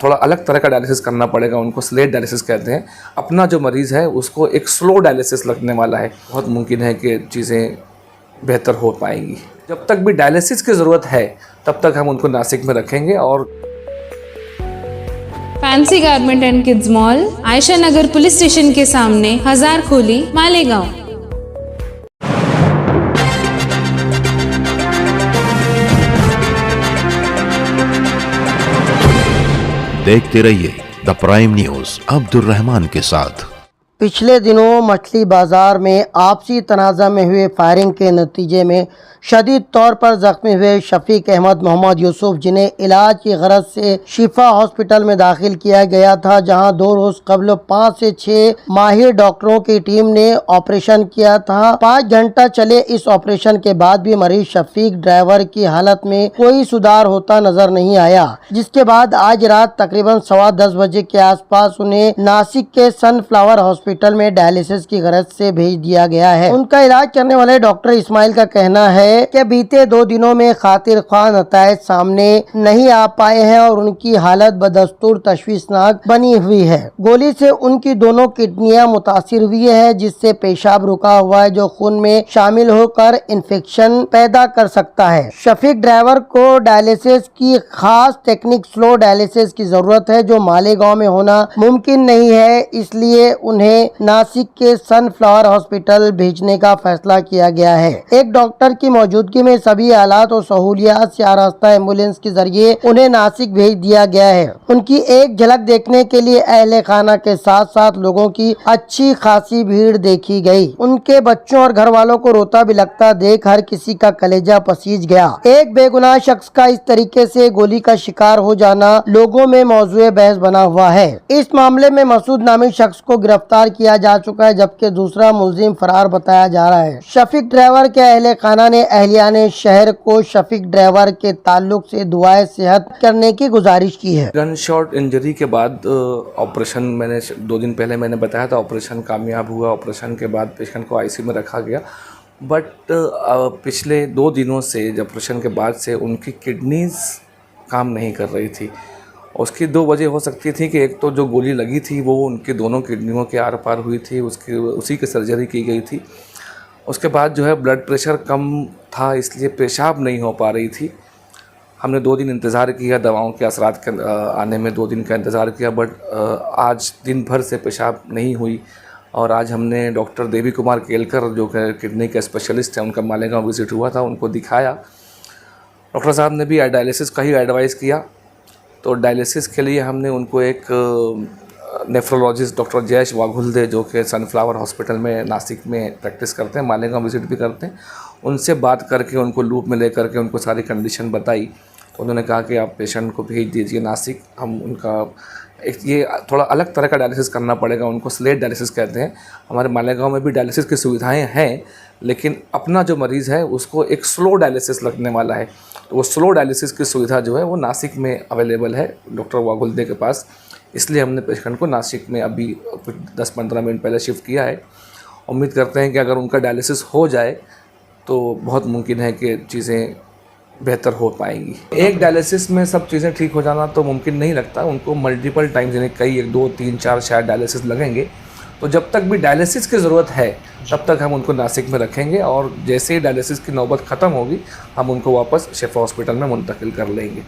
थोड़ा अलग तरह का डायलिसिस करना पड़ेगा, उनको स्लेट डायलिसिस कहते हैं। अपना जो मरीज़ है उसको एक स्लो डायलिसिस लगने वाला है। बहुत मुमकिन है कि चीज़ें बेहतर हो पाएंगी। जब तक भी डायलिसिस की ज़रूरत है तब तक हम उनको नासिक में रखेंगे। और fancy garment and kids mall, Ayesha Nagar police station के सामने, हजार खोली, मालेगांव। देखते रहिए the prime news Abdul Rahman के साथ। पिछले दिनों मछली बाजार में आपसी तनाज़ा में हुए फायरिंग के नतीजे में शदीद तौर पर जख्मी हुए शफीक अहमद मोहम्मद यूसुफ, जिन्हें इलाज की गरज से शिफा हॉस्पिटल में दाखिल किया गया था, जहां 2 रोज कबल 5 से 6 माहिर डॉक्टरों की टीम ने ऑपरेशन किया था। 5 घंटा चले इस ऑपरेशन के बाद भी मरीज शफीक ड्राइवर की हालत में कोई सुधार होता नजर नहीं आया, जिसके बाद आज रात तकरीबन 10:15 बजे के आसपास उन्हें नासिक के सनफ्लावर हॉस्पिटल में डायलिसिस की गरज से भेज दिया गया है। उनका इलाज करने वाले डॉक्टर इस्माइल का कहना है कि बीते 2 दिनों में खातिर ख्वाह नतायज सामने नहीं आ पाए हैं और उनकी हालत बदस्तूर तशवीशनाक बनी हुई है। गोली से उनकी दोनों किडनियां मुतासिर हुई है, जिससे पेशाब रुका हुआ है, जो खून में शामिल होकर इन्फेक्शन पैदा कर सकता है। शफीक ड्राइवर को डायलिसिस की खास टेक्निक स्लो डायलिसिस की जरूरत है, जो मालेगांव में होना मुमकिन नहीं है, इसलिए उन्हें नासिक के सनफ्लावर हॉस्पिटल भेजने का फैसला किया गया है। एक डॉक्टर की मौजूदगी में सभी आलात और सहूलियात से आरास्ता एम्बुलेंस के जरिए उन्हें नासिक भेज दिया गया है। उनकी एक झलक देखने के लिए अहले खाना के साथ साथ लोगों की अच्छी खासी भीड़ देखी गई। उनके बच्चों और घर वालों को रोता बिलखता देख हर किसी का कलेजा पसीज गया। एक बेगुनाह शख्स का इस तरीके से गोली का शिकार हो जाना लोगों में मौजूए बहस बना हुआ है। इस मामले में मसूद नामी शख्स को गिरफ्तार किया जा चुका है, जबकि दूसरा मुलजिम फरार बताया जा रहा है। शफीक ड्राइवर के अहले खाना ने अहलियाने शहर को शफीक ड्राइवर के ताल्लुक से दुआए सेहत करने की गुजारिश की है। गन शॉट इंजरी के बाद ऑपरेशन मैंने 2 दिन पहले मैंने बताया था, ऑपरेशन कामयाब हुआ। ऑपरेशन के बाद पेशेंट को आईसीयू में रखा गया, बट पिछले 2 दिनों से जब ऑपरेशन के बाद से उनकी किडनीज काम नहीं कर रही थी। उसकी 2 वजह हो सकती थी कि एक तो जो गोली लगी थी वो उनके दोनों किडनियों के आर पार हुई थी, उसी की सर्जरी की गई थी। उसके बाद जो है ब्लड प्रेशर कम था, इसलिए पेशाब नहीं हो पा रही थी। हमने 2 दिन इंतज़ार किया, दवाओं के असरात के आने में 2 दिन का इंतज़ार किया, बट आज दिन भर से पेशाब नहीं हुई। और आज हमने डॉक्टर देवी कुमार केलकर, जो किडनी के स्पेशलिस्ट हैं, उनका मालेगांव विज़िट हुआ था, उनको दिखाया। डॉक्टर साहब ने भी डायलिसिस का ही एडवाइस किया। तो डायलिसिस के लिए हमने उनको एक नेफ्रोलॉजिस्ट डॉक्टर जयेश वाघुलदे, जो कि सनफ्लावर हॉस्पिटल में नासिक में प्रैक्टिस करते हैं, मालेगांव विज़िट भी करते हैं, उनसे बात करके उनको लूप में लेकर के उनको सारी कंडीशन बताई। तो उन्होंने कहा कि आप पेशेंट को भेज दीजिए नासिक। हम उनका ये थोड़ा अलग तरह का डायलिसिस करना पड़ेगा, उनको स्लेट डायलिसिस कहते हैं। हमारे मालेगांव में भी डायलिसिस की सुविधाएं हैं, लेकिन अपना जो मरीज़ है उसको एक स्लो डायलिसिस लगने वाला है। तो वो स्लो डायलिसिस की सुविधा जो है वो नासिक में अवेलेबल है डॉक्टर वाघुलदे के पास, इसलिए हमने पेशेंट को नासिक में अभी 10-15 मिनट पहले शिफ्ट किया है। उम्मीद करते हैं कि अगर उनका डायलिसिस हो जाए तो बहुत मुमकिन है कि चीज़ें बेहतर हो पाएंगी। एक डायलिसिस में सब चीज़ें ठीक हो जाना तो मुमकिन नहीं लगता, उनको मल्टीपल टाइम्स यानी कई 1, 2, 3, 4 शायद डायलिसिस लगेंगे। तो जब तक भी डायलिसिस की ज़रूरत है तब तक हम उनको नासिक में रखेंगे, और जैसे ही डायलिसिस की नौबत ख़त्म होगी हम उनको वापस शिफा हॉस्पिटल में मुंतकिल कर लेंगे।